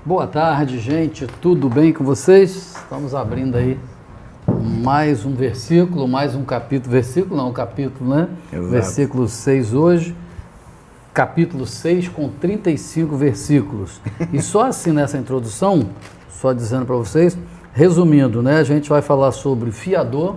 Boa tarde, gente. Tudo bem com vocês? Estamos abrindo aí mais um versículo, mais um capítulo. Versículo não, capítulo, né? Exato. Versículo 6 hoje. Capítulo 6 com 35 versículos. E só assim nessa introdução, só dizendo para vocês, resumindo, né? A gente vai falar sobre fiador,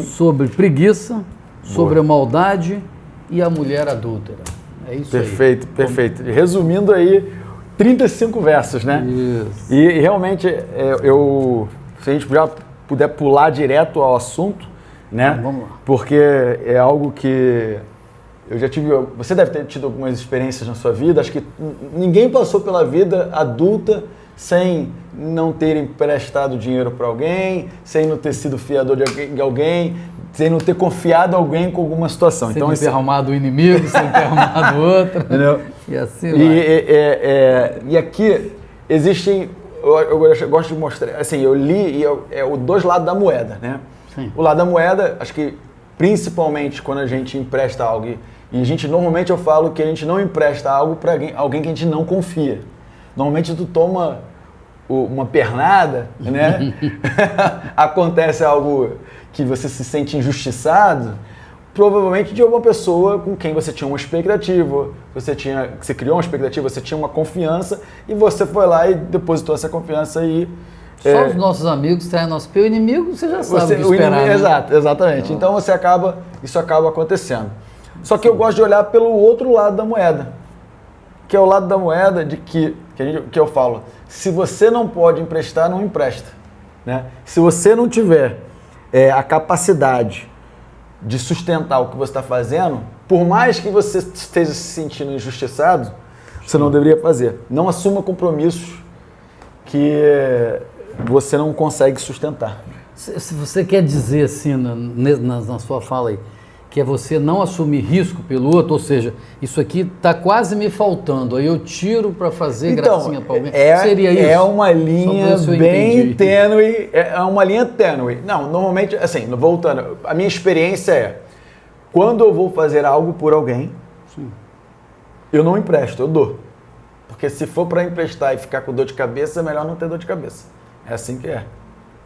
sobre preguiça, sobre a maldade e a mulher adúltera. É isso Perfeito, aí. perfeito. Resumindo aí, 35 versos, né? Isso. E realmente, se a gente já puder pular direto ao assunto, né? Então, vamos lá. Porque é algo que eu já tive. Você deve ter tido algumas experiências na sua vida. Acho que ninguém passou pela vida adulta sem não ter emprestado dinheiro para alguém, sem não ter sido fiador de alguém, sem não ter confiado alguém com alguma situação. Sem Então, ter arrumado o inimigo, sem ter arrumado outro. Entendeu? E assim vai. E aqui existem, eu gosto de mostrar, assim, eu li e é os dois lados da moeda, né? Sim. O lado da moeda, acho que principalmente quando a gente empresta algo, e a gente, normalmente eu falo que a gente não empresta algo para alguém que a gente não confia. Normalmente tu toma uma pernada, né? Acontece algo que você se sente injustiçado, provavelmente de alguma pessoa com quem você tinha uma expectativa, você criou uma expectativa, você tinha uma confiança e você foi lá e depositou essa confiança e... Só os nossos amigos traem nosso pio inimigo, você já sabe o que esperar, inimigo, né? Exato, exatamente. Então isso acaba acontecendo. Só que eu gosto de olhar pelo outro lado da moeda, que é o lado da moeda de que eu falo, se você não pode emprestar, não empresta, né? Se você não tiver a capacidade de sustentar o que você está fazendo, por mais que você esteja se sentindo injustiçado, você não deveria fazer. Não assuma compromissos que você não consegue sustentar. Se você quer dizer assim, na sua fala aí, que é você não assumir risco pelo outro, ou seja, isso aqui está quase me faltando, aí eu tiro para fazer gracinha para alguém. Seria isso? É uma linha bem tênue, é uma linha tênue. Não, normalmente, assim, voltando, a minha experiência é, quando eu vou fazer algo por alguém, eu não empresto, eu dou. Porque se for para emprestar e ficar com dor de cabeça, é melhor não ter dor de cabeça. É assim que é.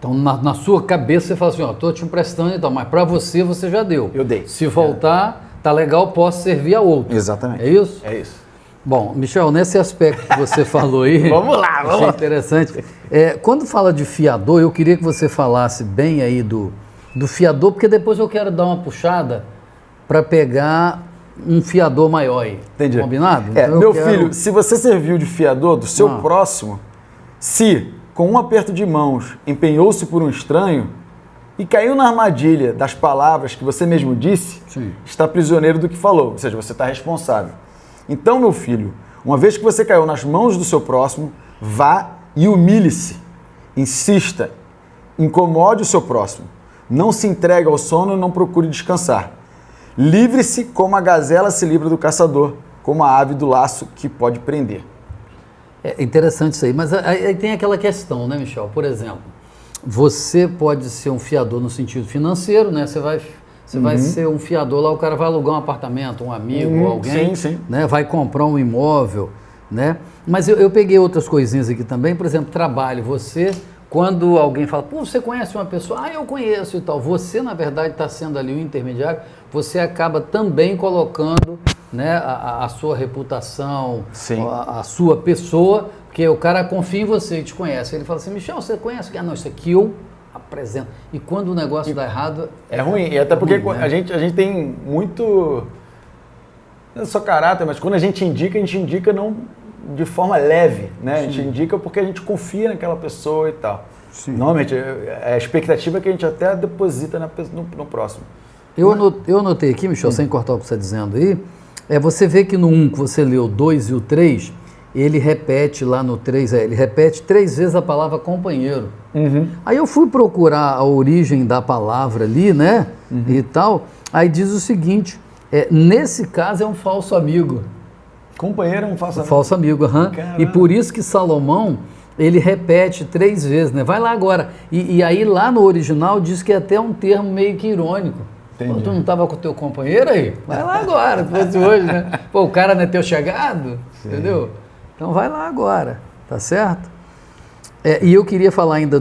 Então, na sua cabeça, você fala assim, ó, tô te emprestando e tal, mas para você já deu. Eu dei. Se voltar, tá legal, posso servir a outro. Exatamente. É isso? É isso. Bom, Michel, nesse aspecto que você falou aí... Vamos lá. Achei interessante. Quando fala de fiador, eu queria que você falasse bem aí do fiador, porque depois eu quero dar uma puxada para pegar um fiador maior aí. Entendi. Combinado? Então filho, se você serviu de fiador do seu próximo, se com um aperto de mãos empenhou-se por um estranho e caiu na armadilha das palavras que você mesmo disse, está prisioneiro do que falou, ou seja, você está responsável. Então, meu filho, uma vez que você caiu nas mãos do seu próximo, vá e humilhe-se, insista, incomode o seu próximo, não se entregue ao sono e não procure descansar. Livre-se como a gazela se livra do caçador, como a ave do laço que pode prender. É interessante isso aí, mas aí tem aquela questão, né, Michel? Por exemplo, você pode ser um fiador no sentido financeiro, né? Você vai ser um fiador lá, o cara vai alugar um apartamento, um amigo, alguém, né? Vai comprar um imóvel, né? Mas eu peguei outras coisinhas aqui também, por exemplo, trabalho. Você, quando alguém fala, pô, você conhece uma pessoa? Ah, eu conheço e tal. Você, na verdade, está sendo ali o intermediário, você acaba também colocando, né, a sua reputação, a sua pessoa, porque o cara confia em você e te conhece. Ele fala assim, Michel, você conhece? Ah, não, isso aqui eu apresento. E quando o negócio dá errado... É ruim, e até porque né? a gente tem muito... Não é só caráter, mas quando a gente indica não de forma leve, né? A gente indica porque a gente confia naquela pessoa e tal. Normalmente, a expectativa é que a gente até deposita no próximo. Eu anotei aqui, Michel, sem cortar o que você está dizendo aí, você vê que no 1 que você leu, o 2 e o 3, ele repete lá no 3, ele repete 3 vezes a palavra companheiro. Aí eu fui procurar a origem da palavra ali, né, e tal, aí diz o seguinte, nesse caso é um falso amigo. Companheiro é um falso amigo? Falso amigo, E por isso que Salomão, ele repete 3 vezes, né, vai lá agora. E aí lá no original diz que é até um termo meio que irônico. Pô, tu não estava com o teu companheiro aí? Vai lá agora, se fosse hoje, né? Pô, o cara não é teu chegado, entendeu? Então vai lá agora. Tá certo? E eu queria falar ainda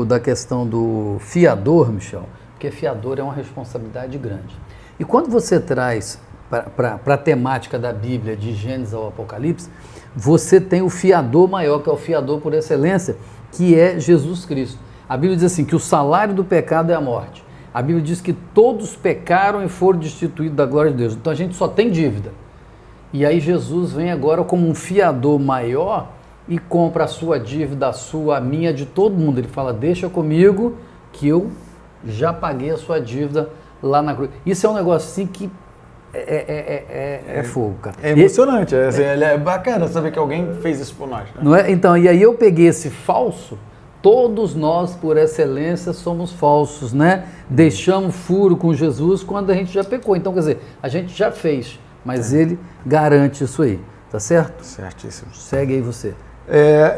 da questão do fiador, Michel, porque fiador é uma responsabilidade grande. E quando você traz para a temática da Bíblia, de Gênesis ao Apocalipse, você tem o fiador maior, que é o fiador por excelência, que é Jesus Cristo. A Bíblia diz assim, que o salário do pecado é a morte. A Bíblia diz que todos pecaram e foram destituídos da glória de Deus. Então a gente só tem dívida. E aí Jesus vem agora como um fiador maior e compra a sua dívida, a sua, a minha, de todo mundo. Ele fala, deixa comigo que eu já paguei a sua dívida lá na cruz. Isso é um negócio assim que é fogo, cara. É emocionante, é bacana saber que alguém fez isso por nós. Né? Não é? Então, e aí eu peguei esse falso, todos nós, por excelência, somos falsos, né? Deixamos furo com Jesus quando a gente já pecou. Então, quer dizer, a gente já fez, mas ele garante isso aí, tá certo? Certíssimo. Segue aí você.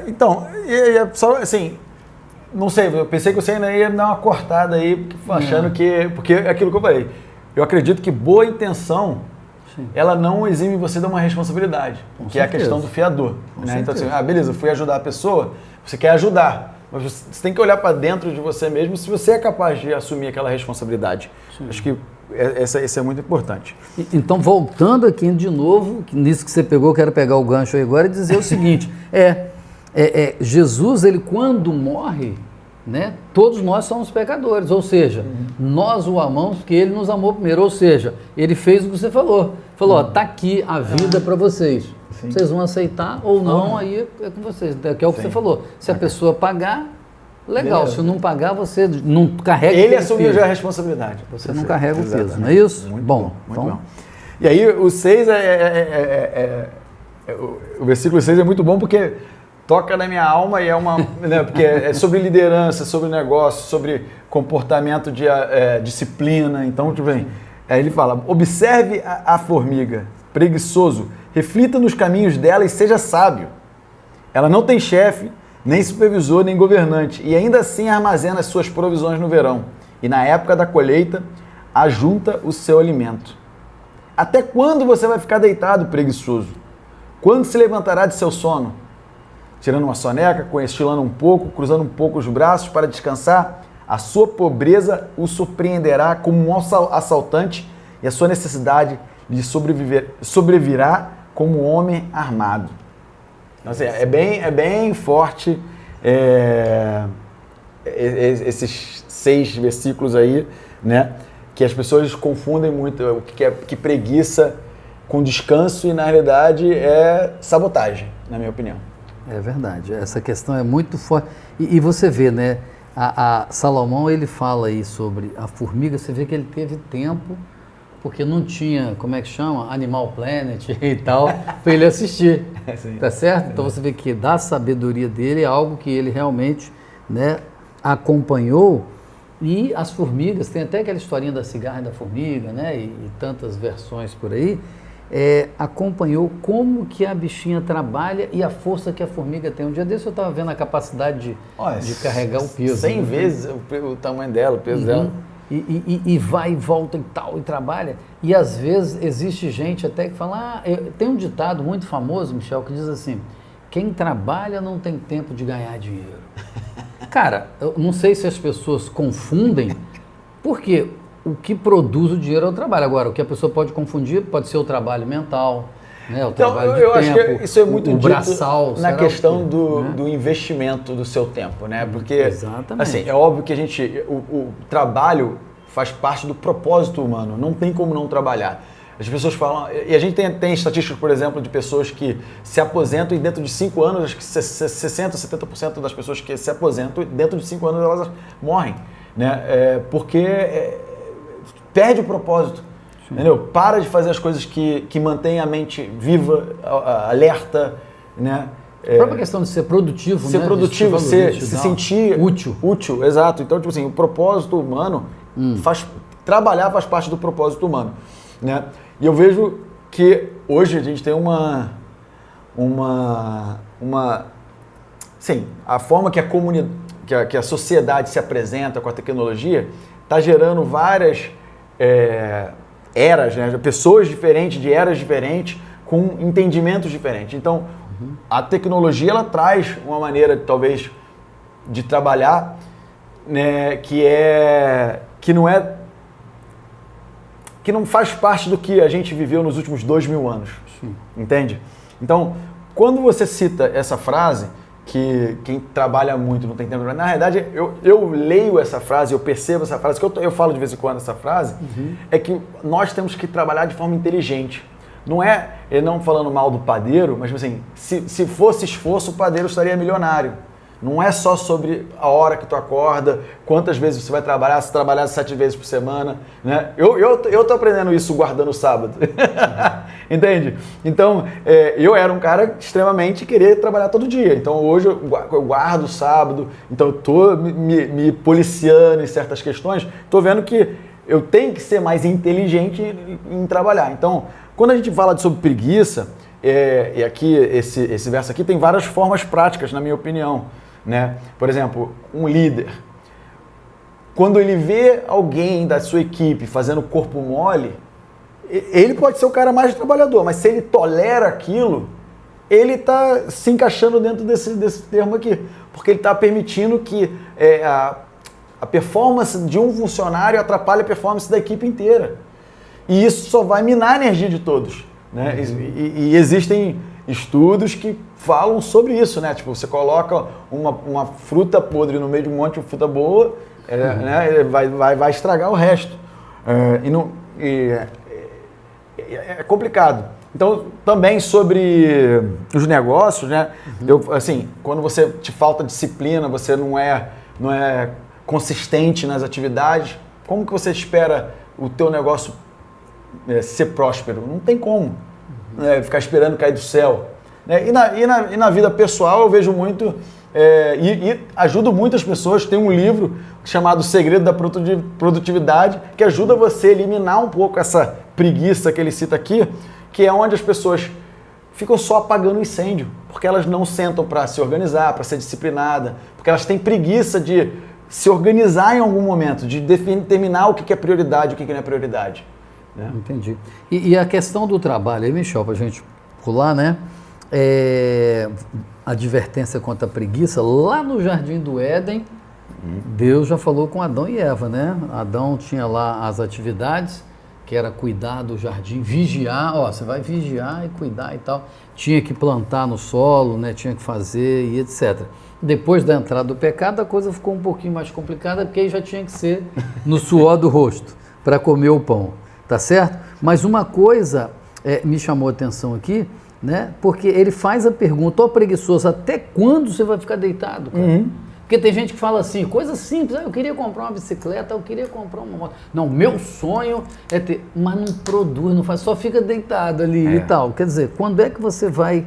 Então, só assim, não sei, eu pensei que você ainda ia dar uma cortada aí, achando que... Porque é aquilo que eu falei. Eu acredito que boa intenção, sim, ela não exime você de uma responsabilidade, com que certeza. É a questão do fiador. Né? Então, assim, beleza, eu fui ajudar a pessoa, você quer ajudar, mas você tem que olhar para dentro de você mesmo se você é capaz de assumir aquela responsabilidade. Sim. Acho que esse é muito importante. Então, voltando aqui de novo, nisso que você pegou, eu quero pegar o gancho aí agora e dizer o seguinte, Jesus, ele quando morre, né, todos nós somos pecadores, ou seja, nós o amamos porque ele nos amou primeiro, ou seja, ele fez o que você falou, ó, tá aqui a vida para vocês, sim, vocês vão aceitar ou não, aí é com vocês, que é o que você falou, se a pessoa pagar, legal, beleza. Se não pagar, você não carrega o peso. Ele assumiu já a responsabilidade. Você não carrega o peso, não é isso? Muito bom. Muito bom. E aí o 6 o versículo 6 é muito bom porque toca na minha alma e né, porque é sobre liderança, sobre negócio, sobre comportamento de disciplina. Então, tipo bem, aí ele fala, observe a formiga, preguiçoso, reflita nos caminhos dela e seja sábio. Ela não tem chefe, nem supervisor, nem governante, e ainda assim armazena as suas provisões no verão, e na época da colheita, ajunta o seu alimento. Até quando você vai ficar deitado, preguiçoso? Quando se levantará de seu sono? Tirando uma soneca, estilando um pouco, cruzando um pouco os braços para descansar, a sua pobreza o surpreenderá como um assaltante e a sua necessidade de sobrevirá como um homem armado. Então, assim, é bem forte esses 6 versículos aí, né? Que as pessoas confundem muito o que preguiça com descanso e, na realidade, é sabotagem, na minha opinião. É verdade, essa questão é muito forte. E você vê, né, a Salomão, ele fala aí sobre a formiga, você vê que ele teve tempo, porque não tinha, como é que chama? Animal Planet e tal, para ele assistir, tá certo? Então você vê que da sabedoria dele é algo que ele realmente, né, acompanhou. E as formigas, tem até aquela historinha da cigarra e da formiga, né, e tantas versões por aí, acompanhou como que a bichinha trabalha e a força que a formiga tem. Um dia desse eu estava vendo a capacidade de carregar o peso. 100 vezes o tamanho dela, o peso dela. E vai e volta e tal, e trabalha. E às vezes existe gente até que fala, tem um ditado muito famoso, Michel, que diz assim, quem trabalha não tem tempo de ganhar dinheiro. Cara, eu não sei se as pessoas confundem, porque o que produz o dinheiro é o trabalho. Agora, o que a pessoa pode confundir pode ser o trabalho mental, né? O trabalho de tempo, acho que isso é muito o braçal, na questão do investimento do seu tempo, né? Porque, exatamente, assim, é óbvio que o trabalho faz parte do propósito humano, não tem como não trabalhar. As pessoas falam, e a gente tem estatísticas, por exemplo, de pessoas que se aposentam e dentro de 5 anos, acho que 60%, 70% das pessoas que se aposentam, dentro de 5 anos elas morrem, né? Porque perde o propósito, entendeu? Para de fazer as coisas que mantêm a mente viva, alerta, né? A própria questão de ser produtivo, ser né? produtivo, se sentir útil, exato. Então, tipo assim, o propósito humano trabalhar faz parte do propósito humano, né? E eu vejo que hoje a gente tem sim, a forma que a sociedade se apresenta com a tecnologia está gerando várias eras, né? Pessoas diferentes, de eras diferentes, com entendimentos diferentes. Então, A tecnologia, ela traz uma maneira, talvez, de trabalhar, né, que não faz parte do que a gente viveu nos últimos 2000 anos. Sim. Entende? Então, quando você cita essa frase, que quem trabalha muito não tem tempo, na verdade, eu leio essa frase, eu percebo essa frase, que eu falo de vez em quando essa frase, é que nós temos que trabalhar de forma inteligente. Não é, não falando mal do padeiro, mas assim, se fosse esforço, o padeiro estaria milionário. Não é só sobre a hora que tu acorda, quantas vezes você vai trabalhar, se trabalhar 7 vezes por semana, né? Eu tô aprendendo isso guardando o sábado, entende? Então, eu era um cara extremamente querer trabalhar todo dia, então hoje eu guardo o sábado, então eu tô me policiando em certas questões, tô vendo que eu tenho que ser mais inteligente em trabalhar. Então, quando a gente fala sobre preguiça, e aqui esse verso aqui tem várias formas práticas, na minha opinião, né? Por exemplo, um líder, quando ele vê alguém da sua equipe fazendo corpo mole, ele pode ser o cara mais trabalhador, mas se ele tolera aquilo, ele está se encaixando dentro desse termo aqui, porque ele está permitindo que a performance de um funcionário atrapalhe a performance da equipe inteira. E isso só vai minar a energia de todos, né? E existem estudos que falam sobre isso, né? Tipo, você coloca uma fruta podre no meio de um monte de fruta boa, né? Vai estragar o resto. É complicado. Então, também sobre os negócios, né? Assim, quando você te falta disciplina, você não é consistente nas atividades, como que você espera o teu negócio ser próspero? Não tem como. Ficar esperando cair do céu. E na vida pessoal eu vejo muito, e ajudo muitas pessoas. Tem um livro chamado O Segredo da Produtividade, que ajuda você a eliminar um pouco essa preguiça que ele cita aqui, que é onde as pessoas ficam só apagando o incêndio, porque elas não sentam para se organizar, para ser disciplinada, porque elas têm preguiça de se organizar em algum momento, de determinar o que é prioridade e o que não é prioridade. Né? Entendi. E a questão do trabalho, aí, Michel, para a gente pular, né? Advertência contra a preguiça, lá no Jardim do Éden, Deus já falou com Adão e Eva, né? Adão tinha lá as atividades, que era cuidar do jardim, vigiar, você vai vigiar e cuidar e tal. Tinha que plantar no solo, né? Tinha que fazer e etc. Depois da entrada do pecado, a coisa ficou um pouquinho mais complicada, porque aí já tinha que ser no suor do rosto, para comer o pão. Tá certo? Mas uma coisa me chamou a atenção aqui, né? Porque ele faz a pergunta, preguiçoso, até quando você vai ficar deitado, cara? Porque tem gente que fala assim, coisa simples, eu queria comprar uma bicicleta, eu queria comprar uma moto. Não, meu sonho é ter, mas não produz, não faz, só fica deitado ali e tal. Quer dizer, quando é que você vai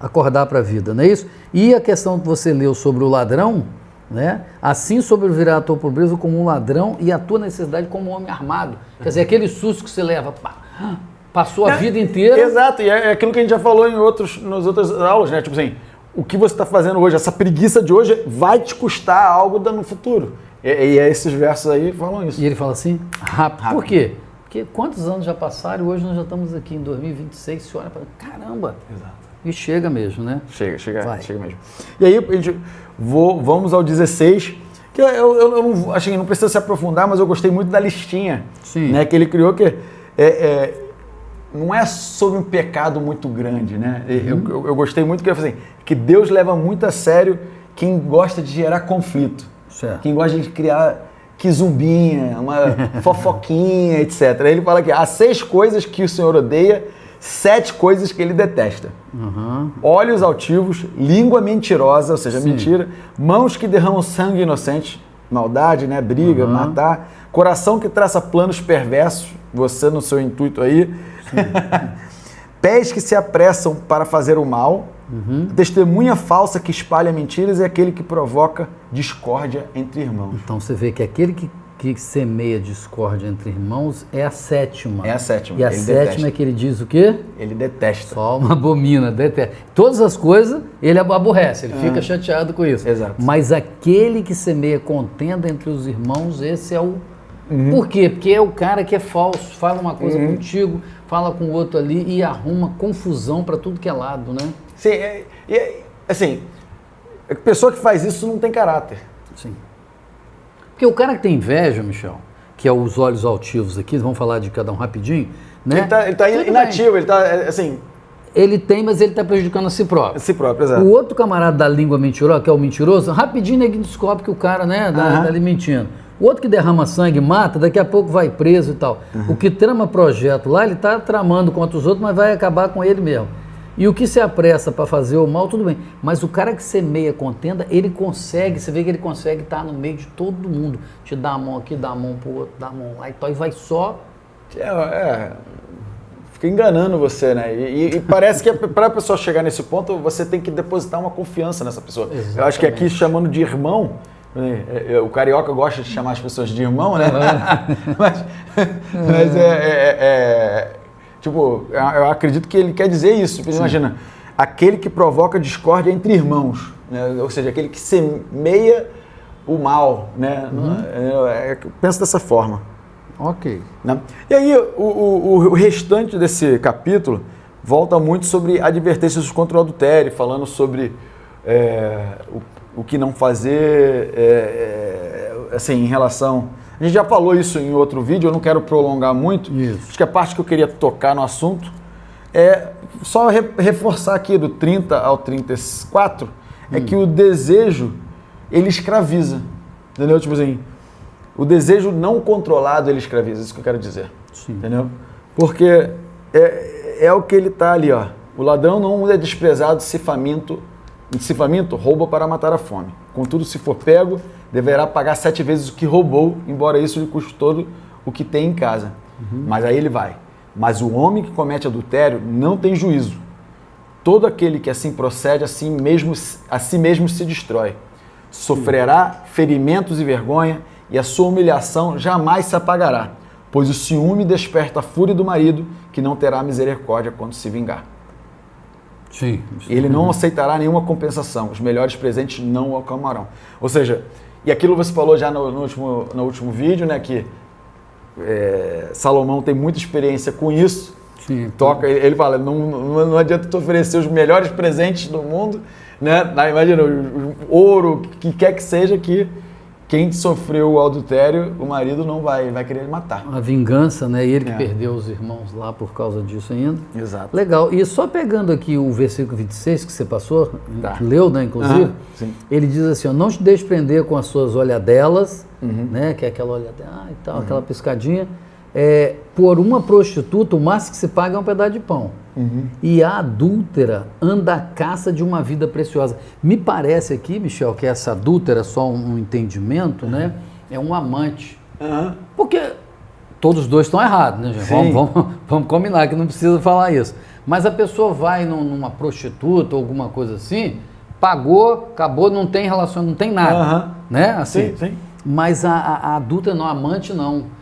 acordar para a vida, não é isso? E a questão que você leu sobre o ladrão, né? Assim sobrevirá a tua pobreza como um ladrão e a tua necessidade como um homem armado. Quer dizer, aquele susto que você leva, passou a vida inteira. Exato, e é aquilo que a gente já falou nas outras aulas, né? Tipo assim, o que você está fazendo hoje, essa preguiça de hoje vai te custar algo no futuro. E esses versos aí falam isso. E ele fala assim, rápido. Por quê? Porque quantos anos já passaram e hoje nós já estamos aqui em 2026, você olha e fala, caramba. Exato. E chega mesmo, né? Chega mesmo. E aí, a gente, vamos ao 16, que eu não precisa se aprofundar, mas eu gostei muito da listinha, né, que ele criou, que não é sobre um pecado muito grande, né? Eu gostei muito que Deus leva muito a sério quem gosta de gerar conflito, certo. Quem gosta de criar quizumbinha, uma fofoquinha, etc. Aí ele fala que há 6 coisas que o Senhor odeia, 7 coisas que ele detesta. Olhos altivos, língua mentirosa, ou seja, mentira, mãos que derramam sangue inocente, maldade, né, briga, matar, coração que traça planos perversos, você no seu intuito aí, pés que se apressam para fazer o mal, testemunha falsa que espalha mentiras e aquele que provoca discórdia entre irmãos. Então você vê que aquele que semeia discórdia entre irmãos é a 7ª. É a 7ª. E a 7ª é que ele diz o quê? Ele detesta. Só uma abomina, detesta. Todas as coisas ele aborrece, ele fica chateado com isso. Exato. Mas aquele que semeia contenda entre os irmãos, esse é o... Por quê? Porque é o cara que é falso, fala uma coisa contigo, fala com o outro ali e arruma confusão para tudo que é lado, né? Sim, assim, a pessoa que faz isso não tem caráter. Sim. Porque o cara que tem inveja, Michel, que é os olhos altivos aqui, vamos falar de cada um rapidinho, né? Ele tá inativo, ele tá, assim... Ele tem, mas ele está prejudicando a si próprio. A si próprio, exato. O outro camarada da língua mentirosa, que é o mentiroso, rapidinho ninguém descobre que o cara, né, tá ali mentindo. O outro que derrama sangue, mata, daqui a pouco vai preso e tal. O que trama projeto lá, ele está tramando contra os outros, mas vai acabar com ele mesmo. E o que se apressa para fazer o mal, tudo bem. Mas o cara que semeia contenda, ele consegue, você vê que ele consegue estar no meio de todo mundo. Te dá a mão aqui, dá a mão pro outro, dá a mão lá e tal, e vai só... Fica enganando você, né? E parece que para a pessoa chegar nesse ponto, você tem que depositar uma confiança nessa pessoa. Exatamente. Eu acho que aqui, chamando de irmão, o carioca gosta de chamar as pessoas de irmão, né? mas tipo, eu acredito que ele quer dizer isso. Sim. Imagina, aquele que provoca discórdia entre irmãos, né? Ou seja, aquele que semeia o mal, né? Penso dessa forma. Ok. Né? E aí, o restante desse capítulo volta muito sobre advertências contra o adultério, falando sobre o que não fazer, assim, em relação... A gente já falou isso em outro vídeo, eu não quero prolongar muito. Isso. Acho que a parte que eu queria tocar no assunto é só reforçar aqui do 30 ao 34, é que o desejo, ele escraviza, entendeu? Tipo assim... O desejo não controlado, ele escraviza, isso que eu quero dizer. Sim. Entendeu? Porque é o que ele está ali, ó. O ladrão não é desprezado se faminto, rouba para matar a fome. Contudo, se for pego, deverá pagar 7 vezes o que roubou, embora isso lhe custe todo o que tem em casa. Mas aí ele vai. Mas o homem que comete adultério não tem juízo. Todo aquele que assim procede, a si mesmo se destrói. Sofrerá ferimentos e vergonha, e a sua humilhação jamais se apagará, pois o ciúme desperta a fúria do marido, que não terá misericórdia quando se vingar. Sim. Ele não aceitará nenhuma compensação, os melhores presentes não o acalmarão. Ou seja, e aquilo você falou já no último vídeo, né, que Salomão tem muita experiência com isso. Sim. Ele fala, não adianta tu oferecer os melhores presentes do mundo, né? Imagina, o ouro, o que quer que seja, que quem sofreu o adultério, o marido não vai querer matar. A vingança, né? Ele que perdeu os irmãos lá por causa disso ainda. Exato. Legal. E só pegando aqui o versículo 26 que você passou, que leu, né, inclusive, ele diz assim, ó, não te deixe prender com as suas olhadelas, né? Que é aquela olhadela e tal, aquela piscadinha. Por uma prostituta, o máximo que se paga é um pedaço de pão. E a adúltera anda à caça de uma vida preciosa. Me parece aqui, Michel, que essa adúltera, só um entendimento, né? É um amante. Porque todos os dois estão errados, né, gente? Vamos combinar que não precisa falar isso. Mas a pessoa vai numa prostituta ou alguma coisa assim, pagou, acabou, não tem relação, não tem nada. Né? Assim. Sim. Mas a adúltera não, a amante não.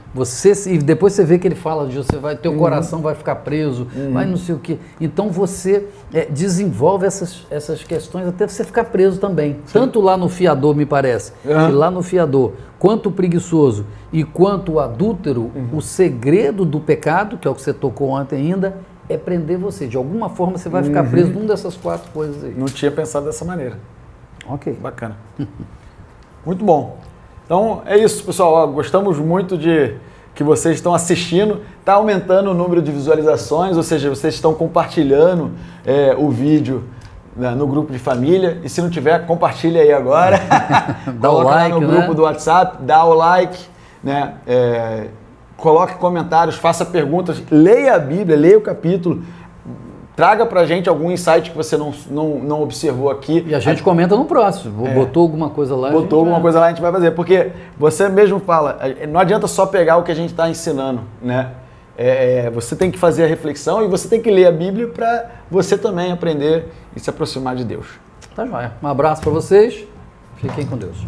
E depois você vê que ele fala disso, teu coração vai ficar preso, vai não sei o quê. Então você desenvolve essas questões até você ficar preso também. Sim. Tanto lá no fiador, me parece, que lá no fiador, quanto o preguiçoso e quanto o adúltero, o segredo do pecado, que é o que você tocou ontem ainda, é prender você. De alguma forma você vai ficar preso numa dessas 4 coisas aí. Não tinha pensado dessa maneira. Ok. Bacana. Muito bom. Então é isso, pessoal. Gostamos muito de que vocês estão assistindo. Está aumentando o número de visualizações, ou seja, vocês estão compartilhando o vídeo no grupo de família. E se não tiver, compartilha aí agora. Dá o like, lá no grupo do WhatsApp, dá o like, né? Coloque comentários, faça perguntas, leia a Bíblia, leia o capítulo. Traga pra gente algum insight que você não observou aqui. E a gente comenta no próximo. Botou alguma coisa lá. Botou alguma coisa lá, a gente vai fazer. Porque você mesmo fala, não adianta só pegar o que a gente está ensinando, né? Você tem que fazer a reflexão e você tem que ler a Bíblia para você também aprender e se aproximar de Deus. Tá joia. Um abraço para vocês. Fiquem com Deus.